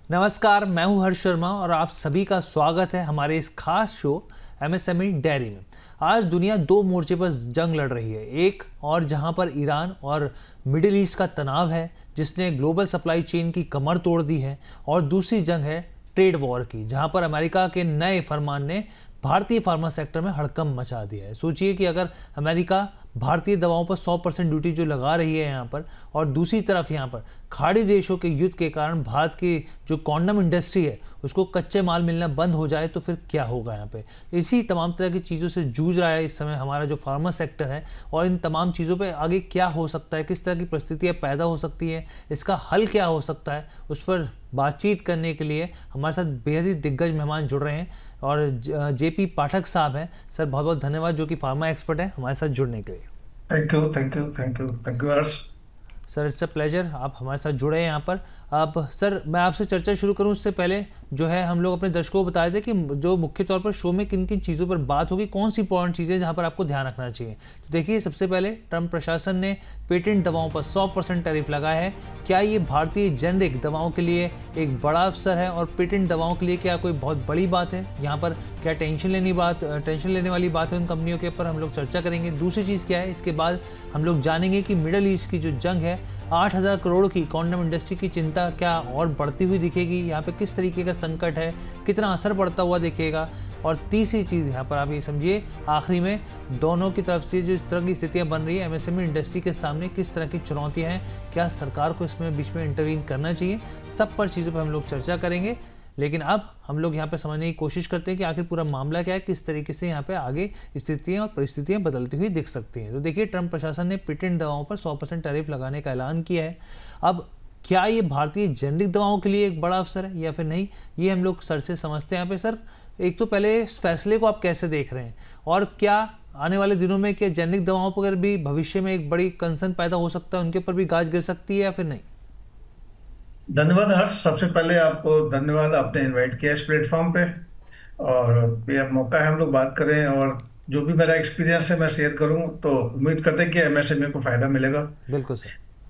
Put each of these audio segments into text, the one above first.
नमस्कार, मैं हूं हर्ष शर्मा और आप सभी का स्वागत है हमारे इस खास शो एमएसएमई डायरी में। आज दुनिया दो मोर्चे पर जंग लड़ रही है। एक और जहां पर ईरान और मिडिल ईस्ट का तनाव है जिसने ग्लोबल सप्लाई चेन की कमर तोड़ दी है, और दूसरी जंग है ट्रेड वॉर की, जहां पर अमेरिका के नए फरमान ने भारतीय फार्मा सेक्टर में हड़कंप मचा दिया है। सोचिए कि अगर अमेरिका भारतीय दवाओं पर 100% ड्यूटी जो लगा रही है यहाँ पर, और दूसरी तरफ यहाँ पर खाड़ी देशों के युद्ध के कारण भारत की जो कॉन्डम इंडस्ट्री है उसको कच्चे माल मिलना बंद हो जाए तो फिर क्या होगा यहाँ पे। इसी तमाम तरह की चीज़ों से जूझ रहा है इस समय हमारा जो फार्मा सेक्टर है, और इन तमाम चीज़ों पे आगे क्या हो सकता है, किस तरह की परिस्थितियाँ पैदा हो सकती हैं, इसका हल क्या हो सकता है, उस पर बातचीत करने के लिए हमारे साथ बेहद ही दिग्गज मेहमान जुड़ रहे हैं। और जेपी पाठक साहब हैं। सर बहुत बहुत धन्यवाद, जो कि फार्मा एक्सपर्ट हैं, हमारे साथ जुड़ने के लिए। Thank you Harsh. Sir it's a pleasure, आप हमारे साथ जुड़े हैं यहाँ पर। अब सर मैं आपसे चर्चा शुरू करूँ उससे पहले जो है हम लोग अपने दर्शकों को बता दें कि जो मुख्य तौर पर शो में किन किन चीज़ों पर बात होगी, कौन सी इंपॉर्टेंट चीज़ें जहाँ पर आपको ध्यान रखना चाहिए। तो देखिए, सबसे पहले ट्रंप प्रशासन ने पेटेंट दवाओं पर 100% टैरिफ लगाया है। क्या ये भारतीय जेनरिक दवाओं के लिए एक बड़ा अवसर है, और पेटेंट दवाओं के लिए क्या कोई बहुत बड़ी बात है? यहाँ पर क्या टेंशन लेने वाली बात है उन कंपनियों के ऊपर, हम लोग चर्चा करेंगे। दूसरी चीज़ क्या है, इसके बाद हम लोग जानेंगे कि मिडल ईस्ट की जो जंग है, 8,000 करोड़ की कॉन्डम इंडस्ट्री की चिंता क्या और बढ़ती हुई दिखेगी, यहाँ पे किस तरीके का संकट है, कितना असर पड़ता हुआ दिखेगा। और तीसरी चीज़ यहाँ पर आप ये समझिए, आखिरी में दोनों की तरफ से जो इस तरह की स्थितियाँ बन रही है एमएसएमई इंडस्ट्री के सामने, किस तरह की चुनौतियाँ हैं, क्या सरकार को इसमें बीच में इंटरवीन करना चाहिए, सब पर चीज़ों पर हम लोग चर्चा करेंगे। लेकिन अब हम लोग यहाँ पे समझने की कोशिश करते हैं कि आखिर पूरा मामला क्या है, किस तरीके से यहाँ पे आगे स्थितियाँ और परिस्थितियाँ बदलती हुई दिख सकती हैं। तो देखिए, ट्रंप प्रशासन ने पेटेंट दवाओं पर 100% टैरिफ लगाने का ऐलान किया है। अब क्या ये भारतीय जेनरिक दवाओं के लिए एक बड़ा अवसर है या फिर नहीं, ये हम लोग सर से समझते हैं यहाँ पे। सर, एक तो पहले इस फैसले को आप कैसे देख रहे हैं, और क्या आने वाले दिनों में क्या जेनरिक दवाओं पर भी भविष्य में एक बड़ी कंसर्न पैदा हो सकता है, उनके ऊपर भी गाज गिर सकती है या फिर नहीं? धन्यवाद हर्ष। सबसे पहले आपको धन्यवाद, आपने इनवाइट किया इस प्लेटफॉर्म पे, और ये मौका है हम लोग बात करें, और जो भी मेरा एक्सपीरियंस है मैं शेयर करूं, तो उम्मीद करते हैं कि एमएसएमई को फायदा मिलेगा। बिल्कुल सर।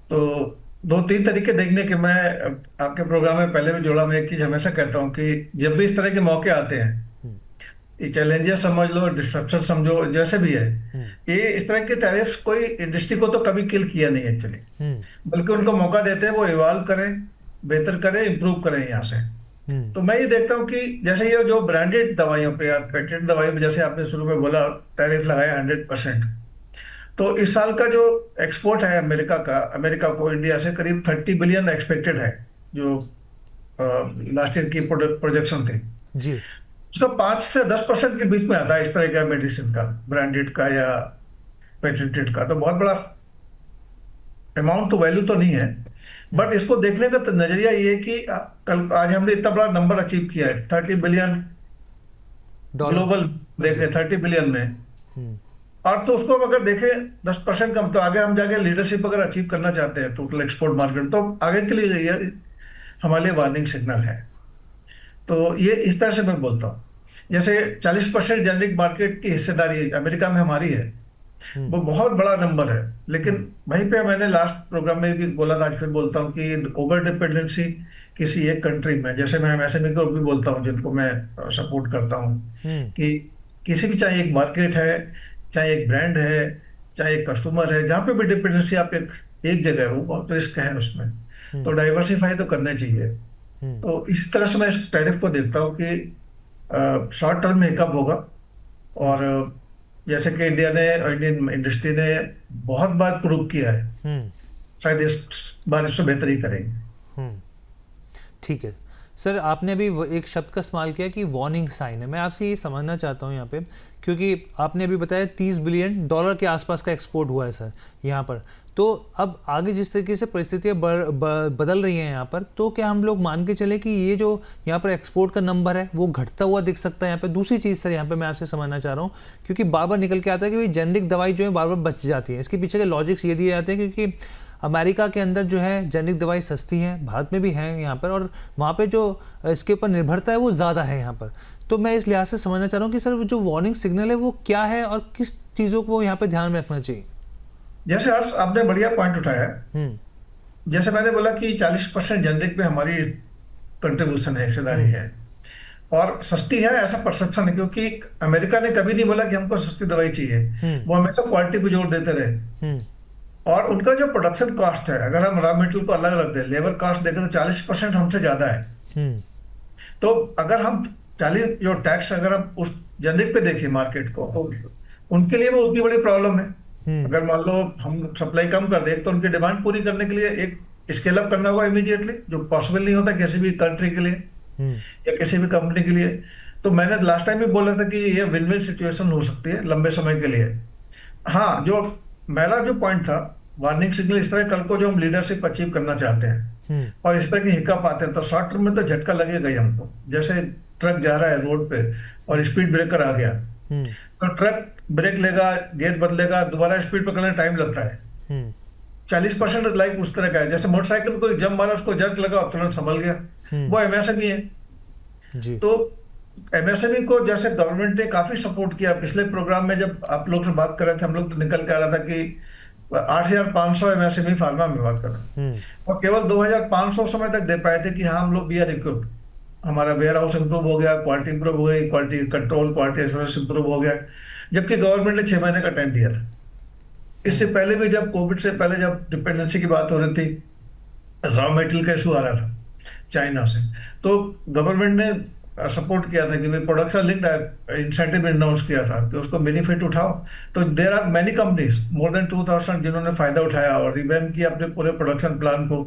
तो दो तीन तरीके देखने के, मैं आपके प्रोग्राम में पहले भी जोड़ा, मैं एक चीज हमेशा कहता हूं कि जब भी इस तरह के मौके आते हैं, ये चैलेंजेस समझ लो, डिस्ट्रप्शन समझो, जैसे भी है, ये इस तरह के टैरिफ्स कोई इंडस्ट्री को तो कभी किल किया नहीं एक्चुअली, बल्कि उनको मौका देते हैं वो इवॉल्व करें, बेहतर करें, इंप्रूव करें यहाँ से। तो मैं ये देखता हूँ कि जैसे ये जो ब्रांडेड दवाइयों पे या पेटेंट दवाइयों पे, जैसे आपने शुरू में बोला टैरिफ लगाया 100%, तो इस साल का जो एक्सपोर्ट है अमेरिका को इंडिया से करीब 30 बिलियन एक्सपेक्टेड है, जो लास्ट ईयर की प्रोजेक्शन थी जी। उसका 5 से 10% के बीच में आता है इस तरह का मेडिसिन का, ब्रांडेड का या पेटेंटेड का। तो बहुत बड़ा अमाउंट तो वैल्यू तो नहीं है, बट इसको देखने का नजरिया ये है कि कल आज हमने इतना बड़ा नंबर अचीव किया है, 30 बिलियन ग्लोबल देखें 30 बिलियन में, और तो उसको अगर देखें 10% कम, तो आगे हम जाके लीडरशिप अगर अचीव करना चाहते हैं टोटल एक्सपोर्ट मार्केट, तो आगे के लिए ये हमारे लिए वार्निंग सिग्नल है। तो ये इस तरह से मैं बोलता हूँ, जैसे 40% जेनरिक मार्केट की हिस्सेदारी अमेरिका में हमारी है, वो बहुत बड़ा नंबर है। लेकिन वहीं पे मैंने लास्ट प्रोग्राम में भी बोला था, आज फिर बोलता हूँ कि ओवर डिपेंडेंसी किसी एक कंट्री में, जैसे मैं एमएसएमई को भी बोलता हूँ जिनको मैं सपोर्ट करता हूँ, कि किसी भी, चाहे एक मार्केट है, चाहे एक ब्रांड है, चाहे एक कस्टमर है, जहाँ पे भी डिपेंडेंसी आप एक जगह है, वो बहुत रिस्क है उसमें, तो डाइवर्सिफाई तो करना चाहिए। तो इस तरह से मैं इस टैरिफ को देखता हूँ कि शॉर्ट टर्म में कब होगा, और जैसे कि इंडियन इंडस्ट्री ने बहुत बार प्रूव किया है, शायद इस बार इससे बेहतर ही करेंगे। ठीक है सर, आपने अभी एक शब्द का इस्तेमाल किया कि वार्निंग साइन है। मैं आपसे ये समझना चाहता हूँ यहाँ पे, क्योंकि आपने अभी बताया $30 बिलियन के आसपास का एक्सपोर्ट हुआ है सर यहाँ पर। तो अब आगे जिस तरीके से परिस्थितियाँ बदल रही हैं यहाँ पर, तो क्या हम लोग मान के चले कि ये जो यहाँ पर एक्सपोर्ट का नंबर है वो घटता हुआ दिख सकता है यहाँ पे? दूसरी चीज़ सर यहाँ पे मैं आपसे समझना चाह रहा हूँ, क्योंकि बार बार निकल के आता है कि भाई जेनरिक दवाई जो है बार बार बच जाती है। इसके पीछे के लॉजिक्स ये दिए जाते हैं क्योंकि अमेरिका के अंदर जो है जेनरिक दवाई सस्ती है, भारत में भी है यहाँ पर, और वहाँ पे जो इसके ऊपर निर्भरता है वो ज़्यादा है यहाँ पर। तो मैं इस लिहाज से समझना चाह रहा हूँ कि सर जो वार्निंग सिग्नल है वो क्या है, और किस चीज़ों को यहाँ पे ध्यान में रखना चाहिए? जैसे हर्ष आपने बढ़िया पॉइंट उठाया है, जैसे मैंने बोला कि 40% जेनरिक में हमारी कंट्रीब्यूशन है, हिस्सेदारी है, और सस्ती है ऐसा परसेप्शन है, क्योंकि अमेरिका ने कभी नहीं बोला कि हमको सस्ती दवाई चाहिए, वो हमेशा क्वालिटी पे जोर देते रहे। हम्म, और उनका जो प्रोडक्शन कॉस्ट है, अगर हम रॉ मटेरियल को अलग रख दें, लेबर कॉस्ट देखें तो 40% हमसे ज्यादा है। हम्म, तो अगर हम 40 जो टैक्स अगर हम उस जेनरिक पे देखें मार्केट को, तो उनके लिए वो उतनी बड़ी प्रॉब्लम है। हम्म, अगर मान लो हम सप्लाई कम कर दें तो उनकी डिमांड पूरी करने के लिए एक स्केल अप करना होगा इमीडिएटली, जो पॉसिबल नहीं होता किसी भी कंट्री के लिए हम्म, या किसी भी कंपनी के लिए। तो मैंने लास्ट टाइम भी बोला था कि ये विन विन सिचुएशन हो सकती है लंबे समय के लिए। हाँ, जो मेरा जो पॉइंट था, वार्निंग सिग्नल इस तरह, कल को जो हम लीडरशिप अचीव करना चाहते हैं हम्म, और इस तरह की हिकअप आते हैं, तो शॉर्ट टर्म में तो झटका लगेगा ही हमको। जैसे ट्रक जा रहा है रोड पे और स्पीड ब्रेकर आ गया, हम्म, तो ट्रक ब्रेक लेगा, गियर बदलेगा, दोबारा स्पीड पकड़ने टाइम लगता है। हम्म, 40% लाइक उस तरह का है, जैसे मोटरसाइकिल में कोई जंप मारा, उसको जर्क लगा और तुरंत संभल गया। हम्म, वो एमएसएमई है। जी, तो एमएसएमई को जैसे गवर्नमेंट ने काफी सपोर्ट किया। पिछले प्रोग्राम में जब आप लोग से बात कर रहे थे, हम लोग तो निकल के आ रहा था कि 8,500 एमएसएमई फार्मा में बात कर रहे हैं, हम्म, और केवल 2,500 समय तक दे पाए थे कि हाँ हम लोग वी आर इक्विप्ड, हमारा वेयर हाउस इंप्रूव हो गया, क्वालिटी इंप्रूव हो गई, quality control, quality assurance improve हो गया। जबकि गवर्नमेंट ने 6 महीने का टाइम दिया था। इससे हम्म, पहले भी जब कोविड से पहले जब डिपेंडेंसी की बात हो रही थी, रॉ मेटेरियल का इशू आ रहा था चाइना से, तो गवर्नमेंट ने सपोर्ट किया था कि भाई प्रोडक्शन लिंक्ड इंसेंटिव अनाउंस किया था कि उसको बेनिफिट उठाओ। तो there are many companies, more than 2,000, जिन्होंने फायदा उठाया और रिवैम्प किया अपने पूरे प्रोडक्शन प्लान को,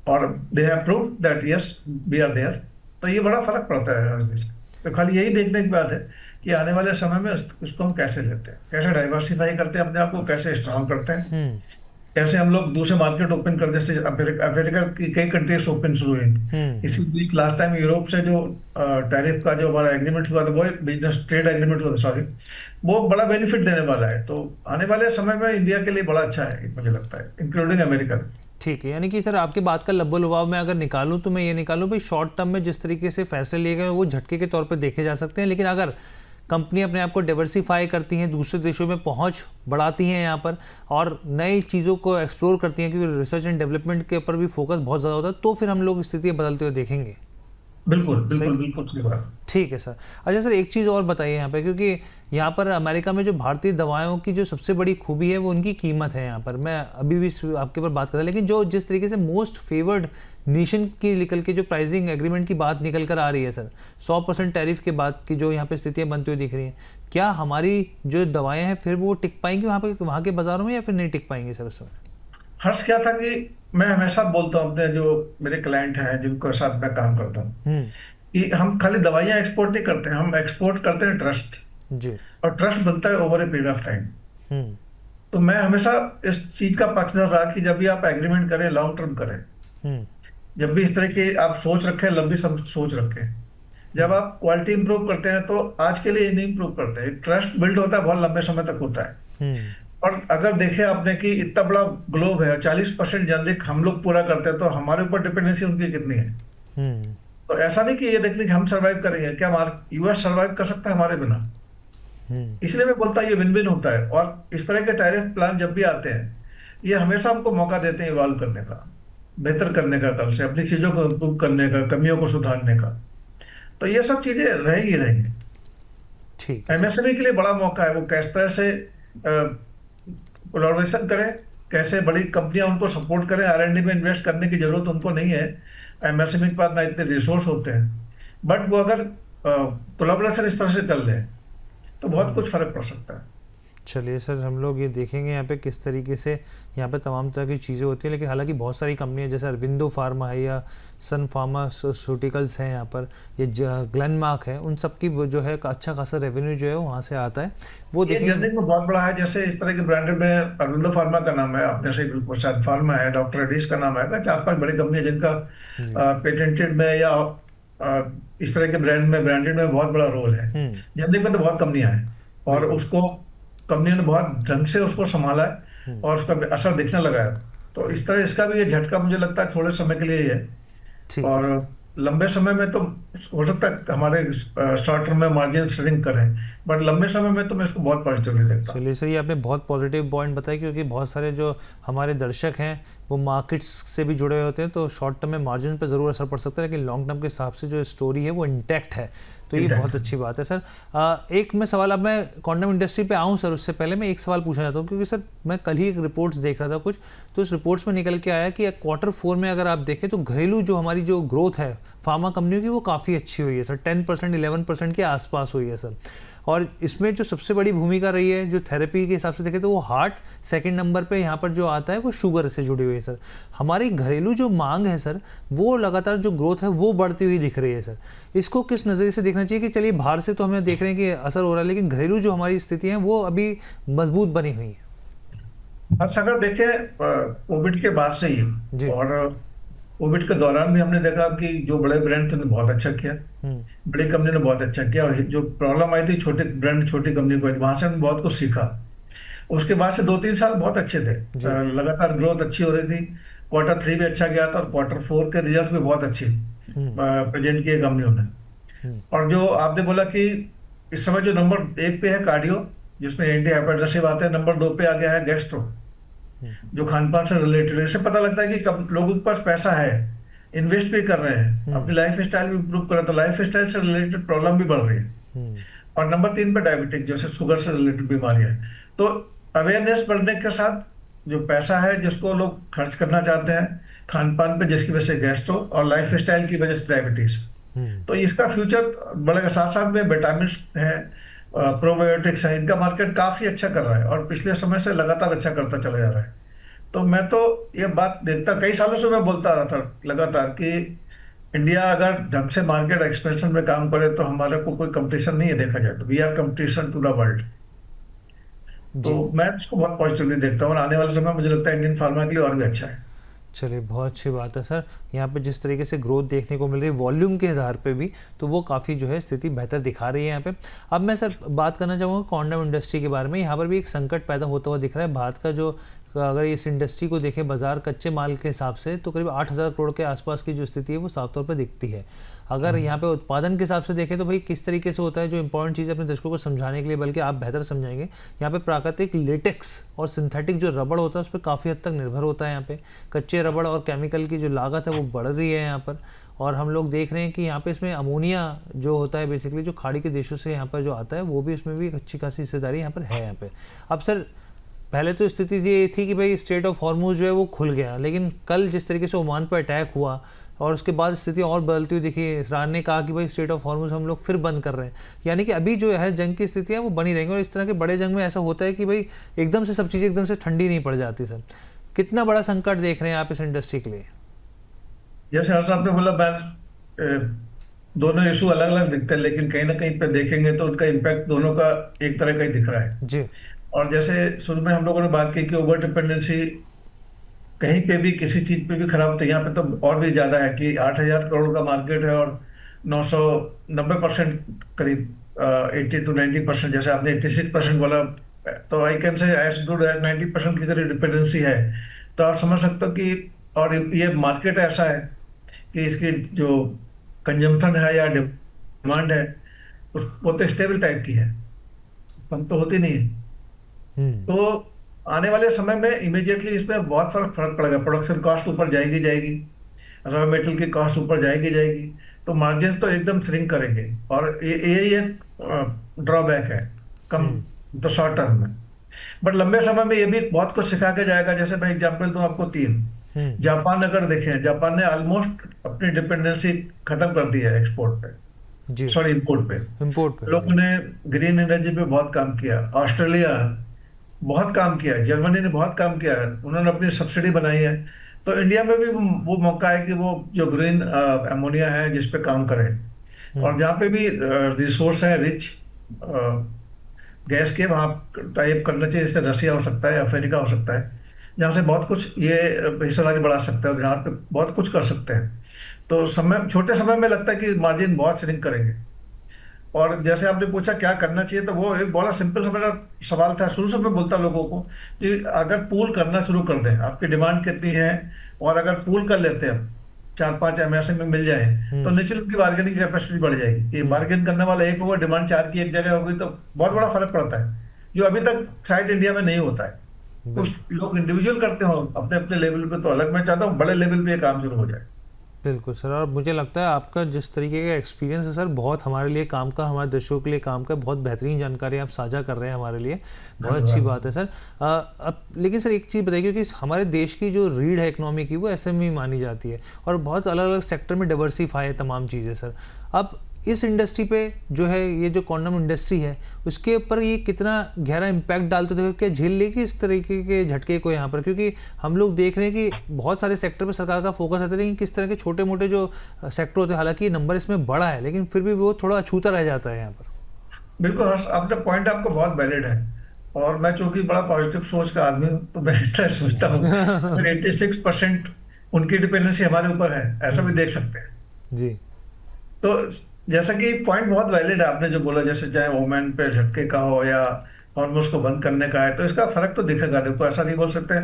और they have proved that yes we are there. तो ये बड़ा फर्क पड़ता है हर चीज का। तो खाली यही देखने की बात है कि आने वाले समय में इसको हम कैसे लेते हैं, कैसे डाइवर्सिफाई करते हैं अपने आप को, कैसे स्ट्रांग करते हैं, हम्म, कैसे हम लोग दूसरे मार्केट ओपन कर, जैसे अमेरिका की कई कंट्रीज ओपन शुरू हुई। हम्म, इसी बीच लास्ट टाइम यूरोप से जो टैरिफ का जो हमारा एग्रीमेंट हुआ था, वो एक बिजनेस ट्रेड एग्रीमेंट हुआ था, सॉरी, वो बड़ा बेनिफिट देने वाला है। तो आने वाले समय में इंडिया के लिए बड़ा अच्छा है मुझे लगता है, इंक्लूडिंग अमेरिका। ठीक है। यानी कि सर आपकी बात का लब्बो लुभाव मैं अगर निकालूं तो मैं ये निकालूं भाई शॉर्ट टर्म में जिस तरीके से फैसले लिए गए वो झटके के तौर पे देखे जा सकते हैं, लेकिन अगर कंपनी अपने आप को डाइवर्सिफाई करती हैं, दूसरे देशों में पहुंच बढ़ाती हैं यहाँ पर और नई चीज़ों को एक्सप्लोर करती हैं, क्योंकि रिसर्च एंड डेवलपमेंट के ऊपर भी फोकस बहुत ज़्यादा होता है, तो फिर हम लोग स्थिति बदलते हुए देखेंगे। बिल्कुल सही। बिल्कुल बिल्कुल सही बात। ठीक है सर। अच्छा सर, एक चीज़ और बताइए यहाँ पे, क्योंकि यहाँ पर अमेरिका में जो भारतीय दवाओं की जो सबसे बड़ी खूबी है वो उनकी कीमत है। यहाँ पर मैं अभी भी आपके ऊपर बात कर रहा, लेकिन जो जिस तरीके से मोस्ट फेवर्ड नेशन की निकल के जो प्राइसिंग एग्रीमेंट की बात निकल कर आ रही है सर, 100% टैरिफ के बाद की जो यहाँ पे स्थितियाँ बनती हुई दिख रही हैं, क्या हमारी जो दवाएँ हैं फिर वो टिक पाएंगी वहाँ के बाज़ारों में या फिर नहीं टिक पाएंगी सर उस समय? हर्ष क्या था कि मैं हमेशा बोलता हूँ अपने जो मेरे क्लाइंट हैं जिनके साथ मैं काम करता हूँ, हम्म, कि हम खाली दवाइयाँ एक्सपोर्ट नहीं करते हैं, हम एक्सपोर्ट करते हैं ट्रस्ट। जी, और ट्रस्ट बनता है over a period of time. Hmm, तो मैं हमेशा इस चीज का पक्षधर रहा कि जब भी आप एग्रीमेंट करें, लॉन्ग टर्म करें। हम्म, जब भी इस तरह की आप सोच रखें, लंबी सोच रखें। जब आप क्वालिटी इंप्रूव करते हैं तो आज के लिए नहीं इंप्रूव करते हैं, ट्रस्ट बिल्ड होता है, बहुत लंबे समय तक होता है। हम्म, और अगर देखें आपने कि इतना बड़ा ग्लोब है, 40% जेनरिक हम लोग पूरा करते हैं, तो हमारे ऊपर डिपेंडेंसी उनकी कितनी है। हम्म, तो ऐसा नहीं कि ये देखने कि हम सर्वाइव करेंगे, क्या हमारे यूएस सर्वाइव कर सकता है हमारे बिना। हम्म, इसलिए मैं बोलता हूँ ये विन विन होता है। और इस तरह के टैरिफ प्लान जब भी आते हैं, ये हमेशा हमको मौका देते हैं इवॉल्व करने का, बेहतर करने का, कल से अपनी चीजों को इम्प्रूव करने का, कमियों को सुधारने का। तो ये सब चीजें रहेंगी रहेंगी। ठीक है सर। एमएसएमई के लिए बड़ा मौका है, वो किस तरह से कोलैबोरेशन करें, कैसे बड़ी कंपनियां उनको सपोर्ट करें। आर&डी में इन्वेस्ट करने की जरूरत उनको नहीं है, एमएसएमई के पास ना इतने रिसोर्स होते हैं। बट वो अगर कोलैबोरेशन इस तरह से कर ले तो बहुत कुछ फर्क पड़ सकता है। चलिए सर, हम लोग ये देखेंगे यहाँ पे किस तरीके से यहाँ पे तमाम तरह की चीज़ें होती हैं, लेकिन हालांकि बहुत सारी कंपनियां जैसे अरविंदो फार्मा है या सन फार्मास्यूटिकल्स हैं यहाँ पर, ये ग्लेनमार्क है, उन सब की जो है अच्छा खासा रेवेन्यू जो है वहाँ से आता है, वो ये देखेंगे। जनरिक में बहुत बड़ा है। जैसे इस तरह के ब्रांडेड में अरविंदो फार्मा का नाम है, अपने से ग्लूकोसाइड फार्मा है, डॉक्टर रेड्डीज का नाम है, 4-5 बड़ी कंपनियां जिनका पेटेंटेड में या इस तरह के ब्रांडेड में बहुत बड़ा रोल है। जनरिक में तो बहुत कंपनियां हैं और उसको कंपनियों ने बहुत ढंग से उसको संभाला है और उसका असर दिखने लगा है। तो इस तरह इसका भी ये झटका मुझे लगता है थोड़े समय के लिए ही है। ठीक और है। लंबे समय में तो हो सकता है हमारे शॉर्ट टर्म में मार्जिन श्रिंक करें, बट लंबे समय में तो मैं इसको बहुत पॉजिटिवली देखता हूँ। चलिए सर, ये आपने बहुत पॉजिटिव पॉइंट बताया, क्योंकि बहुत सारे जो हमारे दर्शक हैं वो मार्केट्स से भी जुड़े हुए होते हैं, तो शॉर्ट टर्म में मार्जिन पर ज़रूर असर पड़ सकता है, लेकिन लॉन्ग टर्म के हिसाब से जो स्टोरी है वो इंटैक्ट है। तो ये बहुत अच्छी बात है सर। एक मैं सवाल, अब मैं क्वांटम इंडस्ट्री पे आऊँ सर, उससे पहले मैं एक सवाल पूछना चाहता हूँ, क्योंकि सर मैं कल ही एक रिपोर्ट्स देख रहा था कुछ, तो उस रिपोर्ट्स में निकल के आया कि Q4 में अगर आप देखें तो घरेलू जो हमारी जो ग्रोथ है फार्मा कंपनियों की वो काफ़ी अच्छी हुई है सर, 10% 11% के आसपास हुई है सर। और इसमें जो सबसे बड़ी भूमिका रही है जो थेरेपी के हिसाब से देखें तो वो हार्ट, सेकंड नंबर पे यहाँ पर जो आता है वो शुगर से जुड़ी हुई है सर। हमारी घरेलू जो मांग है सर, वो लगातार जो ग्रोथ है वो बढ़ती हुई दिख रही है सर। इसको किस नज़रिए से देखना चाहिए कि चलिए बाहर से तो हमें देख रहे हैं कि असर हो रहा है, लेकिन घरेलू जो हमारी स्थिति है वो अभी मजबूत बनी हुई है। बस अगर देखें कोविड के बाद से ही, जी। और कोविड के दौरान भी हमने देखा कि जो बड़े ब्रांड थे उन्होंने बहुत अच्छा किया, बड़ी कंपनी ने बहुत अच्छा किया, और जो प्रॉब्लम आई थी छोटे ब्रांड छोटी कंपनी को, वहां से हमने बहुत कुछ सीखा। उसके बाद से 2-3 साल बहुत अच्छे थे, जी। लगातार ग्रोथ अच्छी हो रही थी। Q3 भी अच्छा गया था, और Q4 के रिजल्ट भी बहुत अच्छे प्रेजेंट किए कंपनियों ने। और जो आपने बोला कि इस समय जो नंबर 1 पे है कार्डियो, जिसमें एंटी हाइपरटेंसिव आते हैं, नंबर 2 पे आ गया है गैस्ट्रो, जो खान पान से रिलेटेड है। इससे पता लगता है कि कब लोगों के पास पैसा है, इन्वेस्ट भी कर रहे हैं, अपनी लाइफ स्टाइल भी इम्प्रूव कर रहे हैं, तो लाइफ स्टाइल से रिलेटेड प्रॉब्लम भी बढ़ रही है। और नंबर 3 पे डायबिटिक, जैसे शुगर से रिलेटेड बीमारियां हैं। तो अवेयरनेस बढ़ने के साथ जो पैसा है जिसको लोग खर्च करना चाहते हैं खान पान पे, जिसकी वजह से गैस्ट्रो, और लाइफ स्टाइल की वजह से डायबिटीज, तो इसका फ्यूचर बढ़ेगा। साथ साथ में विटामिन है, प्रोबायोटिक्स है, इनका मार्केट काफी अच्छा कर रहा है, और पिछले समय से लगातार अच्छा करता चला जा रहा है। तो मैं तो ये बात देखता, कई सालों से मैं बोलता रहा था लगातार कि इंडिया अगर ढंग से मार्केट एक्सपेंशन में काम करे तो हमारे को कोई कंपटीशन नहीं है, देखा जाए तो we are competition to the world. तो जी। मैं इसको बहुत पॉजिटिवली देखता हूँ, और आने वाले समय मुझे लगता है इंडियन फार्मा के लिए और भी अच्छा है। चलिए बहुत अच्छी बात है सर। यहाँ पे जिस तरीके से ग्रोथ देखने को मिल रही है वॉल्यूम के आधार पे भी, तो वो काफ़ी जो है स्थिति बेहतर दिखा रही है यहाँ पे। अब मैं सर बात करना चाहूँगा क्वांटम इंडस्ट्री के बारे में। यहाँ पर भी एक संकट पैदा होता हुआ दिख रहा है भारत का, जो अगर इस इंडस्ट्री को देखें बाजार कच्चे माल के हिसाब से तो करीब 8,000 करोड़ के आसपास की जो स्थिति है वो साफ तौर पर दिखती है। अगर यहाँ पे उत्पादन के हिसाब से देखें तो भाई किस तरीके से होता है, जो इंपॉर्टेंट चीज़ अपने दर्शकों को समझाने के लिए, बल्कि आप बेहतर समझाएंगे, यहाँ पे प्राकृतिक लेटेक्स और सिंथेटिक जो रबड़ होता है उस पर काफ़ी हद तक निर्भर होता है। यहाँ पे कच्चे रबड़ और केमिकल की जो लागत है वो बढ़ रही है यहाँ पर, और हम लोग देख रहे हैं कि यहाँ पे इसमें अमोनिया जो होता है बेसिकली जो खाड़ी के देशों से यहाँ पर जो आता है वो भी इसमें भी एक अच्छी खासी हिस्सेदारी यहाँ पर है यहाँ पे। अब सर पहले तो स्थिति ये थी कि भाई स्ट्रेट ऑफ हॉर्मुज जो है वो खुल गया, लेकिन कल जिस तरीके से ओमान पर अटैक हुआ और उसके बाद स्थिति और बदलती हुई दिखी। इसरान ने कहा कि भाई स्ट्रेट ऑफ हॉर्मुज हम लोग फिर बंद कर रहे हैं, यानी कि अभी जो है जंग की स्थितियाँ वो बनी रहेंगी। और इस तरह के बड़े जंग में ऐसा होता है कि भाई एकदम से सब चीज़ें एकदम से ठंडी नहीं पड़ जाती सर। कितना बड़ा संकट देख रहे हैं आप इस इंडस्ट्री के लिए? जैसे हर्ष साहब ने बोला, दोनों इशू अलग अलग दिखते हैं, लेकिन कहीं ना कहीं पे देखेंगे तो उनका इम्पैक्ट दोनों का एक तरह का ही दिख रहा है जी। और जैसे शुरू में हम लोगों ने बात की कि ओवर डिपेंडेंसी कहीं पे भी किसी चीज पे भी खराब, तो यहाँ पे तो और भी ज्यादा है कि 8,000 करोड़ का मार्केट है, और 990% करीब 80 to 90%, जैसे आपने 86% बोला, तो I can say as good as 90% की करीब डिपेंडेंसी है। तो आप समझ सकते हो कि, और ये मार्केट ऐसा है कि इसकी जो कंजम्पशन है या डिमांड है वो तो स्टेबल टाइप की है, कम तो होती नहीं है। हम्म। तो आने वाले समय में इमीडिएटली इसमें बहुत फर्क फर्क पड़ेगा, प्रोडक्शन कॉस्ट ऊपर जाएगी जाएगी, रॉ मेटेरियल की कॉस्ट ऊपर जाएगी जाएगी, तो मार्जिन तो एकदम श्रिंक करेंगे, और ये ड्रॉबैक है कम तो शॉर्ट टर्म में। बट लंबे समय में ये भी बहुत कुछ सिखा के जाएगा। जैसे मैं एग्जांपल दूं आपको 3, जापान अगर देखें, जापान ने ऑलमोस्ट अपनी डिपेंडेंसी खत्म कर दी है एक्सपोर्ट पे, जी। सॉरी इम्पोर्ट पे। इम्पोर्ट पे लोगों जी। ने ग्रीन एनर्जी पे बहुत काम किया, ऑस्ट्रेलिया बहुत काम किया, जर्मनी ने बहुत काम किया है, उन्होंने अपनी सब्सिडी बनाई है। तो इंडिया में भी वो मौका है कि वो जो ग्रीन अमोनिया है जिस पे काम करें, और जहाँ पे भी रिसोर्स है रिच गैस के, वहाँ टाइप करना चाहिए। जैसे रसिया हो सकता है, अफ्रीका हो सकता है, जहाँ से बहुत कुछ ये हिस्सेदारी बढ़ा सकता है, जहाँ पे बहुत कुछ कर सकते हैं। तो समय छोटे समय में लगता है कि मार्जिन बहुत श्रिंक करेंगे। और जैसे आपने पूछा क्या करना चाहिए, तो वो एक बड़ा सिंपल सा मेरा सवाल था, शुरू से मैं बोलता लोगों को कि अगर पूल करना शुरू कर दें, आपकी डिमांड कितनी है, और अगर पूल कर लेते हैं 4-5 एमएसएमई मिल जाए तो नेचुरली उनकी बार्गेनिंग कैपेसिटी बढ़ जाएगी। ये बार्गेन करने वाला एक होगा, डिमांड 4 की एक जगह होगी तो बहुत बड़ा फर्क पड़ता है, जो अभी तक शायद इंडिया में नहीं होता है। कुछ बिल्कुल लोग इंडिविजुअल करते हो अपने अपने लेवल पे, तो अलग। मैं चाहता हूँ बड़े लेवल पे ये काम शुरू हो जाए। बिल्कुल सर, और मुझे लगता है आपका जिस तरीके का एक्सपीरियंस है सर, बहुत हमारे लिए काम का, हमारे दर्शकों के लिए काम का, बहुत बेहतरीन जानकारी आप साझा कर रहे हैं हमारे लिए, बहुत अच्छी धन्यवाद। बात है सर। अब लेकिन सर एक चीज़ बताइए, क्योंकि हमारे देश की जो रीढ़ है इकोनॉमी की वो एसएमई मानी जाती है और बहुत अलग अलग सेक्टर में डाइवर्सिफाई है तमाम चीज़ें सर। अब इस इंडस्ट्री पे जो है, ये जो कॉन्डम इंडस्ट्री है, उसके ऊपर ये कितना गहरा इम्पैक्ट डालते थे, क्या झेल लेगी इस तरीके के झटके को यहाँ पर? क्योंकि हम लोग देख रहे हैं कि बहुत सारे सेक्टर पे सरकार का फोकस आता है, लेकिन किस तरह के छोटे मोटे जो सेक्टर होते हैं, हालांकि नंबर इसमें बड़ा है लेकिन फिर भी वो थोड़ा अछूता रह जाता है यहाँ पर। बिल्कुल हर्ष, आपका पॉइंट आपको बहुत वैलिड है। और मैं चूंकि बड़ा पॉजिटिव सोच का आदमी हूँ, तो मैं इस तरह सोचता हूँ अगर 86% उनकी डिपेंडेंसी हमारे ऊपर है, ऐसा भी देख सकते हैं। जी। तो जैसा कि पॉइंट बहुत वैलिड है आपने जो बोला, जैसे चाहे वोमेन पे झटके का हो या हार्मोन्स को बंद करने का है, तो इसका फर्क तो दिखेगा। देखो, ऐसा नहीं बोल सकते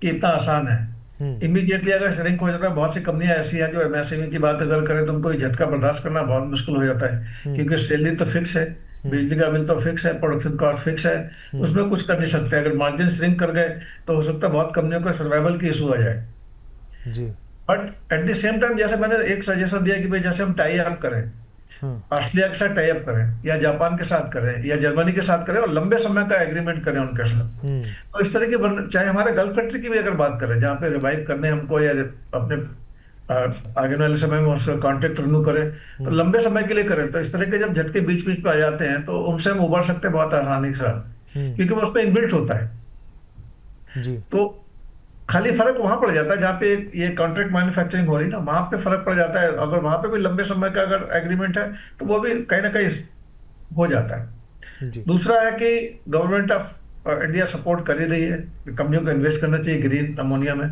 कि इतना आसान है। हम्म। इमीडिएटली अगर श्रिंक हो जाता है, बहुत सी कंपनियां ऐसी हैं जो एमएसएमई की बात अगर करें तो उनको ये झटका बर्दाश्त करना बहुत मुश्किल हो जाता है, हम्म। क्योंकि सैलरी तो फिक्स है, बिजली का बिल तो फिक्स है, प्रोडक्शन कॉस्ट फिक्स है, उसमें कुछ कर नहीं सकते। अगर मार्जिन श्रिंक कर गए तो हो सकता है बहुत कंपनियों को सर्वाइवल की इशू आ जाए। जी। But at the same time, जैसे मैंने एक सजेशन दिया कि भाई जैसे हम टाई अप करें, हाँ। ऑस्ट्रेलिया के साथ टाई अप करें या जापान के साथ करें या जर्मनी के साथ करें और लंबे समय का एग्रीमेंट करें उनके साथ, हम्म। तो इस तरह के चाहे हमारे गल्फ कंट्री की भी अगर बात करें जहाँ पे रिवाइव करने हमको या अपने आगे वाले समय में उसका कॉन्ट्रैक्ट रिन्यू करें, तो लंबे समय के लिए करें, तो इस तरह के जब झटके बीच बीच पे आ जाते हैं तो उनसे हम उबर सकते हैं बहुत आसानी के साथ, हम्म। क्योंकि वो उस पर इनबिल्ट होता है। जी। तो खाली फर्क वहां पड़ जाता है जहाँ पे ये कॉन्ट्रैक्ट मैन्युफैक्चरिंग हो रही है ना, वहां पे फर्क पड़ जाता है। अगर वहां पे भी लंबे समय का अगर एग्रीमेंट है तो वो भी कहीं ना कहीं हो जाता है। जी दूसरा है कि गवर्नमेंट ऑफ इंडिया सपोर्ट कर ही रही है कि कंपनियों को इन्वेस्ट करना चाहिए ग्रीन अमोनिया में।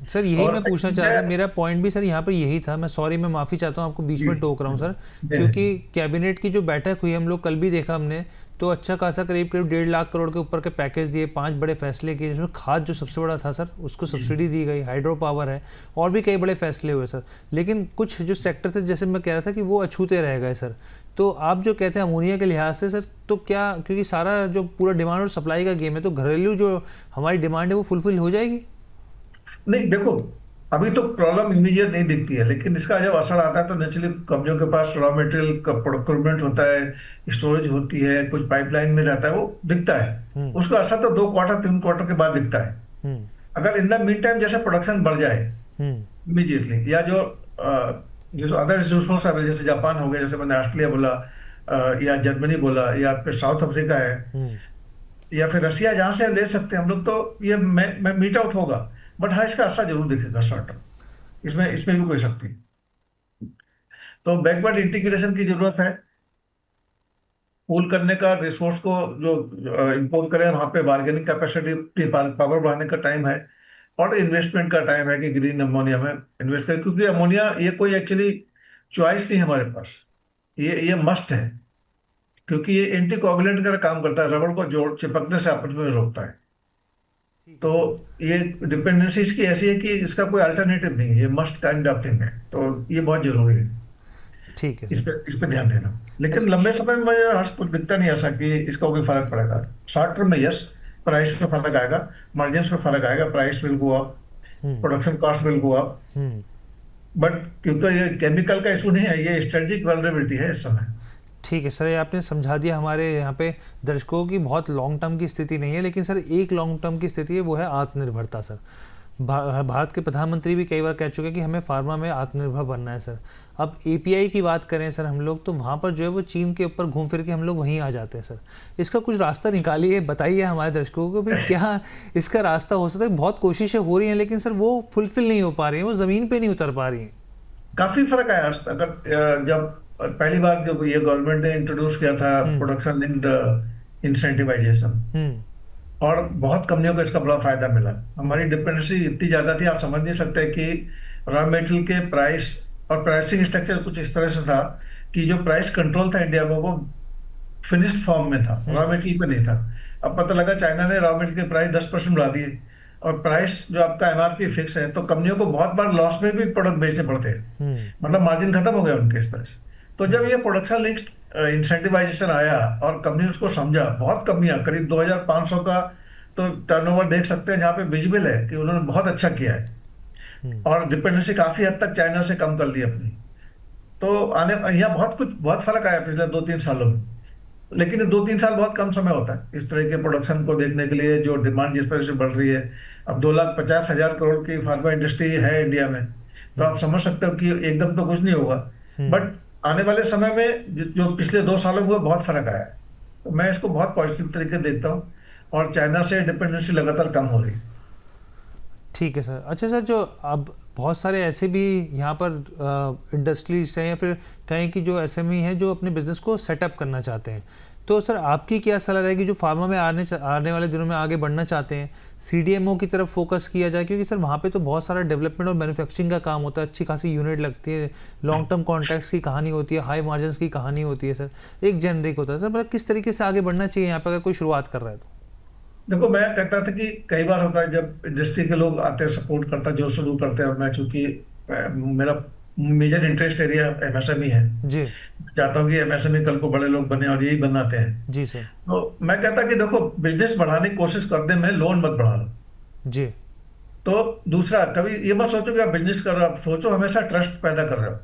सर, यही और मैं पूछना चाह रहा था, मेरा पॉइंट भी सर यहाँ पर यही था। मैं सॉरी, मैं माफ़ी चाहता हूँ, आपको बीच जी में टोक रहा हूँ सर, जी क्योंकि कैबिनेट की जो बैठक हुई, हम लोग कल भी देखा हमने, तो अच्छा खासा करीब करीब 1.5 लाख करोड़ के ऊपर के पैकेज दिए, 5 बड़े फैसले किए, जिसमें खाद जो सबसे बड़ा था सर उसको सब्सिडी दी गई, हाइड्रो पावर है, और भी कई बड़े फैसले हुए सर। लेकिन कुछ जो सेक्टर थे, जैसे मैं कह रहा था कि वो अछूते रह गए सर। तो आप जो कहते हैं अमोनिया के लिहाज से सर, तो क्या, क्योंकि सारा जो पूरा डिमांड और सप्लाई का गेम है, तो घरेलू जो हमारी डिमांड है वो फुलफिल हो जाएगी? नहीं, देखो, अभी तो प्रॉब्लम इमीडिएट नहीं दिखती है, लेकिन इसका जब असर आता है तो नेचुरली कंपनियों के पास रॉ मटेरियल का प्रोक्योरमेंट होता है, स्टोरेज होती है, कुछ पाइपलाइन में रहता है, वो दिखता है। हम्म। उसका असर तो 2 क्वार्टर 3 क्वार्टर के बाद दिखता है। हम्म। अगर इन द मीन टाइम जैसे प्रोडक्शन बढ़ जाए हम्म। इमीडिएटली, या जो अदर इंस्टीट्यूशंस है जैसे जापान हो गया, जैसे मैंने ऑस्ट्रेलिया बोला, या जर्मनी बोला, या फिर साउथ अफ्रीका है, हम्म। या फिर रसिया, जहां से ले सकते हैं हम लोग, तो ये मीट आउट होगा। बट हाँ, इसका असर जरूर दिखेगा शॉर्ट टर्म, इसमें भी कोई शक नहीं। तो बैकवर्ड इंटीग्रेशन की जरूरत है, पूल करने का, रिसोर्स को जो इंपोर्ट करें वहां पे बार्गेनिंग कैपेसिटी पावर बढ़ाने का टाइम है, और इन्वेस्टमेंट का टाइम है कि ग्रीन अमोनिया में इन्वेस्ट करें, क्योंकि अमोनिया ये कोई एक्चुअली चॉइस नहीं है हमारे पास, ये मस्ट है, क्योंकि ये एंटी कोगुलेंट का काम करता है, रबड़ को जोड़ चिपकने से आपस में रोकता है। ठीक है तो सर। ये डिपेंडेंसी इसकी ऐसी है कि इसका कोई अल्टरनेटिव नहीं है, ये मस्ट काइंड ऑफ थिंग है, तो ये बहुत जरूरी है। ठीक है सर। इस पे ध्यान देना। लेकिन अच्छा। लंबे समय में मुझे हर्ष कुछ दिखता नहीं ऐसा कि इसका कोई फर्क पड़ेगा। शॉर्ट टर्म में यस, प्राइस पे फर्क आएगा, मार्जिन पे फर्क आएगा, price will go up, hmm. Production cost will go up. Hmm. But क्योंकि ये केमिकल का इशू नहीं है, ये स्ट्रेटेजिक वल्नरेबिलिटी है इस समय। ठीक है सर, ये आपने समझा दिया हमारे यहाँ पे दर्शकों की, बहुत लॉन्ग टर्म की स्थिति नहीं है, लेकिन सर एक लॉन्ग टर्म की स्थिति है, वो है आत्मनिर्भरता सर। भारत के प्रधानमंत्री भी कई बार कह चुके हैं कि हमें फार्मा में आत्मनिर्भर बनना है सर। अब एपीआई की बात करें सर हम लोग, तो वहाँ पर जो है वो चीन के ऊपर घूम फिर के हम लोग वहीं आ जाते हैं सर। इसका कुछ रास्ता निकालिए, बताइए हमारे दर्शकों को भी क्या इसका रास्ता हो सकता है। बहुत कोशिशें हो रही हैं, लेकिन सर वो फुलफिल नहीं हो पा रही हैं, वो ज़मीन पर नहीं उतर पा रही हैं। काफी फर्क आया हर्ष। अगर जब पहली बार जब ये गवर्नमेंट ने इंट्रोड्यूस किया था प्रोडक्शन लिंक्ड इंसेंटिवाइजेशन, हम्म। और बहुत कंपनियों को इसका बड़ा फायदा मिला। हमारी डिपेंडेंसी इतनी ज्यादा थी, आप समझ नहीं सकते, कि रॉ मेटेरियल के प्राइस और प्राइसिंग स्ट्रक्चर कुछ इस तरह से था कि जो प्राइस कंट्रोल था इंडिया में वो फिनिश्ड फॉर्म में था, रॉ मेटेरियल पे नहीं था। अब पता लगा चाइना ने रॉ मेटेरियल के प्राइस 10% बढ़ा दिए, और प्राइस जो आपका एमआरपी फिक्स है, तो कंपनियों को बहुत बार लॉस में भी प्रोडक्ट बेचने पड़ते हैं, मतलब मार्जिन खत्म हो गया उनके इस तरह से। तो जब ये प्रोडक्शन लिंक्ड इंसेंटिवाइजेशन आया और कंपनी ने उसको समझा, बहुत कंपनियां करीब 2500 का तो टर्नओवर देख सकते हैं, जहाँ पे विजिबल है कि उन्होंने बहुत अच्छा किया है और डिपेंडेंसी काफी हद तक चाइना से कम कर ली अपनी। तो आने यहाँ बहुत फर्क आया पिछले 2-3 सालों में। लेकिन ये 2-3 साल बहुत कम समय होता है इस तरह के प्रोडक्शन को देखने के लिए, जो डिमांड जिस तरह से बढ़ रही है। अब 2,50,000 करोड़ की फार्मा इंडस्ट्री है इंडिया में, तो आप समझ सकते हो कि एकदम तो कुछ नहीं होगा। बट आने वाले समय में जो पिछले 2 सालों में बहुत फर्क आया है, तो मैं इसको बहुत पॉजिटिव तरीके से देखता हूँ और चाइना से डिपेंडेंसी लगातार कम हो रही है। ठीक है सर। अच्छा सर, जो अब बहुत सारे ऐसे भी यहाँ पर इंडस्ट्रीज हैं या फिर कहीं की जो एसएमई हैं जो अपने बिजनेस को सेटअप करना चाहते हैं, तो सर आपकी क्या सलाह रहेगी जो फार्मा में आने वाले दिनों में आगे बढ़ना चाहते हैं, सीडीएमओ की तरफ फोकस किया जाए? क्योंकि सर वहाँ पे तो बहुत सारा डेवलपमेंट और मैन्युफैक्चरिंग का काम होता है, अच्छी खासी यूनिट लगती है, लॉन्ग टर्म कॉन्ट्रैक्ट्स की कहानी होती है, हाई मार्जिन की कहानी होती है सर, एक जेनरिक होता है सर। मतलब किस तरीके से आगे बढ़ना चाहिए यहाँ पर अगर कोई शुरुआत कर रहा है तो? देखो, मैं कहता था कि कई बार होता है जब इंडस्ट्री के लोग आते हैं सपोर्ट करता है जो शुरू करते हैं, और मैं चूंकि मेरा मेजर इंटरेस्ट एरिया एमएसएमई है, जी चाहता हूँ कि एमएसएमई कल को बड़े लोग बने और यही बनाते हैं। जी सर। तो मैं कहता कि देखो, बिजनेस बढ़ाने की कोशिश करने में लोन मत बढ़ा लो। जी तो दूसरा, कभी ये मत सोचो कि आप बिजनेस कर रहे हो, आप सोचो हमेशा ट्रस्ट पैदा कर रहे हो,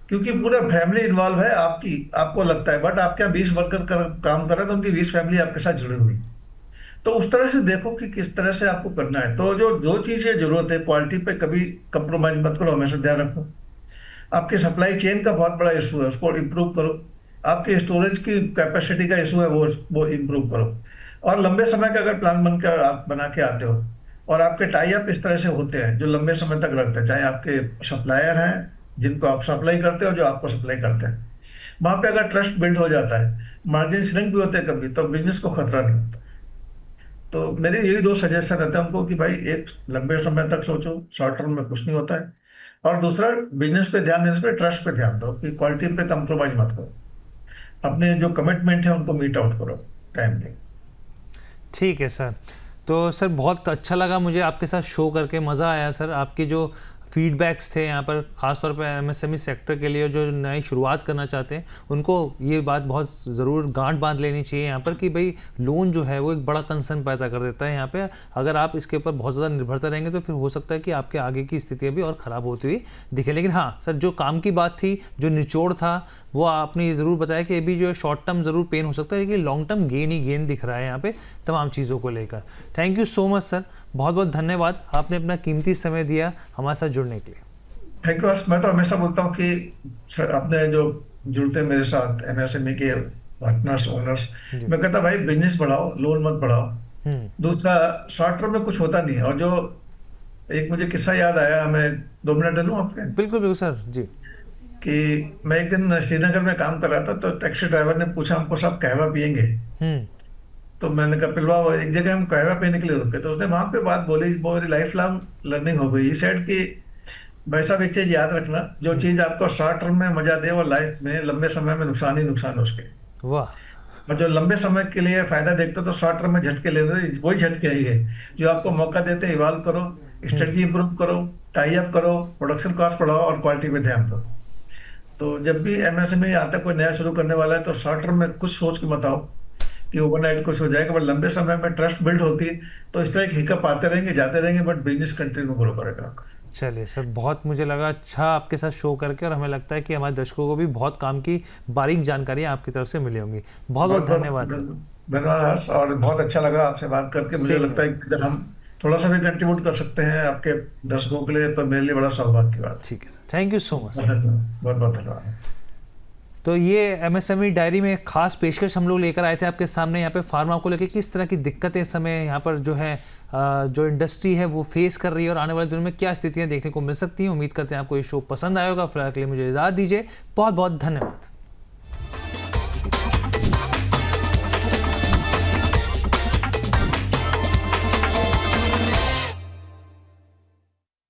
क्योंकि पूरा फैमिली इन्वॉल्व है आपकी। आपको लगता है बट आपके यहाँ 20 वर्कर काम कर रहे हैं, तो उनकी 20 फैमिली आपके साथ जुड़ी हुई। तो उस तरह से देखो कि किस तरह से आपको करना है। तो जो जो चीजें जरूरत है, क्वालिटी पे कभी कंप्रोमाइज मत करो, हमेशा ध्यान रखो। आपके सप्लाई चेन का बहुत बड़ा इशू है, उसको इम्प्रूव करो। आपके स्टोरेज की कैपेसिटी का इशू है, वो इम्प्रूव करो। और लंबे समय का अगर प्लान बनकर आप बना के आते हो और आपके टाई अप इस तरह से होते हैं जो लंबे समय तक रखते हैं, चाहे आपके सप्लायर हैं जिनको आप सप्लाई करते हो, जो आपको सप्लाई करते हैं, वहां पे अगर ट्रस्ट बिल्ड हो जाता है, मार्जिन श्रिंक भी होते हैं कभी, तो बिजनेस को खतरा नहीं होता। तो मेरे यही 2 सजेशन रहते हैं उनको कि भाई, एक लंबे समय तक सोचो, शॉर्ट टर्म में कुछ नहीं होता है। और दूसरा, बिजनेस पे ध्यान देने से ट्रस्ट पे ध्यान दो, कि क्वालिटी पे कंप्रोमाइज मत करो, अपने जो कमिटमेंट है उनको मीट आउट करो टाइमली। ठीक है सर। तो सर बहुत अच्छा लगा मुझे आपके साथ शो करके, मज़ा आया सर। आपके जो फीडबैक्स थे यहाँ पर ख़ासतौर पर एमएसएमई सेक्टर के लिए जो नई शुरुआत करना चाहते हैं, उनको ये बात बहुत ज़रूर गांठ बांध लेनी चाहिए यहाँ पर कि भाई लोन जो है वो एक बड़ा कंसर्न पैदा कर देता है यहाँ पे। अगर आप इसके ऊपर बहुत ज़्यादा निर्भरता रहेंगे तो फिर हो सकता है कि आपके आगे की स्थितियाँ भी और ख़राब होती हुई दिखे। लेकिन हाँ सर, जो काम की बात थी, जो निचोड़ था, वो आपने ये ज़रूर बताया कि अभी जो शॉर्ट टर्म ज़रूर पेन हो सकता है, लेकिन लॉन्ग टर्म गेन ही गेन दिख रहा है यहाँ पे तमाम चीज़ों को लेकर। Thank you so much sir, बहुत बहुत धन्यवाद, आपने अपना कीमती समय दिया हमारे साथ जुड़ने के लिए। Thank you. मैं तो हमेशा बोलता हूँ कि अपने जो जुड़ते हैं मेरे साथ एमएसएमई के पार्टनर्स, ओनर्स, मैं कहता भाई बिजनेस बढ़ाओ, लोन मत बढ़ाओ। दूसरा, शॉर्ट टर्म में कुछ होता नहीं है। और जो एक मुझे किस्सा याद आया, मैं 2 मिनट लूँ आपके? बिल्कुल बिल्कुल सर जी। कि मैं एक दिन श्रीनगर में काम कर रहा था, तो टैक्सी ड्राइवर ने पूछा हमको, सब कहवा पियेंगे? तो मैंने कहा पिलवा। एक जगह हम कहवा पीने के लिए रुके, तो उसने वहां पे बात बोली, वो मेरी लाइफ लॉन्ग लर्निंग हो गई। सेड कि भाई साहब, एक चीज याद रखना, जो चीज आपको शॉर्ट टर्म में मजा दे वो लाइफ में लंबे समय में नुकसान ही नुकसान है उसके। वाह। और जो लंबे समय के लिए फायदा देखते हो, तो शॉर्ट टर्म में झटके लेते, वही झटके ही है जो आपको मौका देते हैं। इवॉल्व करो, स्ट्रेटजी इंप्रूव करो, टाई अप करो, प्रोडक्शन कॉस्ट बढ़ाओ और क्वालिटी पे ध्यान दो। तो जब भी एमएसएमई आता है, कोई नया शुरू करने वाला है, तो शॉर्ट टर्म में कुछ सोच के मत आओ कि ओवरनाइट कुछ हो जाएगा, बट लंबे समय में ट्रस्ट बिल्ड होती है, तो इस तरह के हिकअप आते रहेंगे, जाते रहेंगे, बट बिजनेस कंटिन्यू ग्रो करेगा। चलिए सर, बहुत मुझे लगा अच्छा आपके साथ शो करके, और हमें लगता है कि हमारे दर्शकों को भी बहुत काम की बारीक जानकारी आपकी तरफ से मिली होंगी। बहुत बहुत धन्यवाद सर। धन्यवाद हर्ष, और बहुत अच्छा लगा आपसे बात करके। मुझे लगता है कि अगर हम थोड़ा सा भी कंट्रीब्यूट कर सकते हैं आपके दर्शकों के लिए, तो मेरे लिए बड़ा सौभाग्य की बात। ठीक है sir, thank you so much. बहुत बहुत धन्यवाद। तो ये एमएसएमई डायरी में खास पेशकश हम लोग लेकर आए थे आपके सामने। यहाँ पे फार्मा को लेकर किस तरह की दिक्कतें इस समय यहाँ पर जो है जो इंडस्ट्री है वो फेस कर रही है, और आने वाले दिनों में क्या स्थितियाँ देखने को मिल सकती हैं। उम्मीद करते हैं आपको ये शो पसंद आया होगा। फिलहाल के लिए मुझे इजाज़त दीजिए, बहुत बहुत धन्यवाद।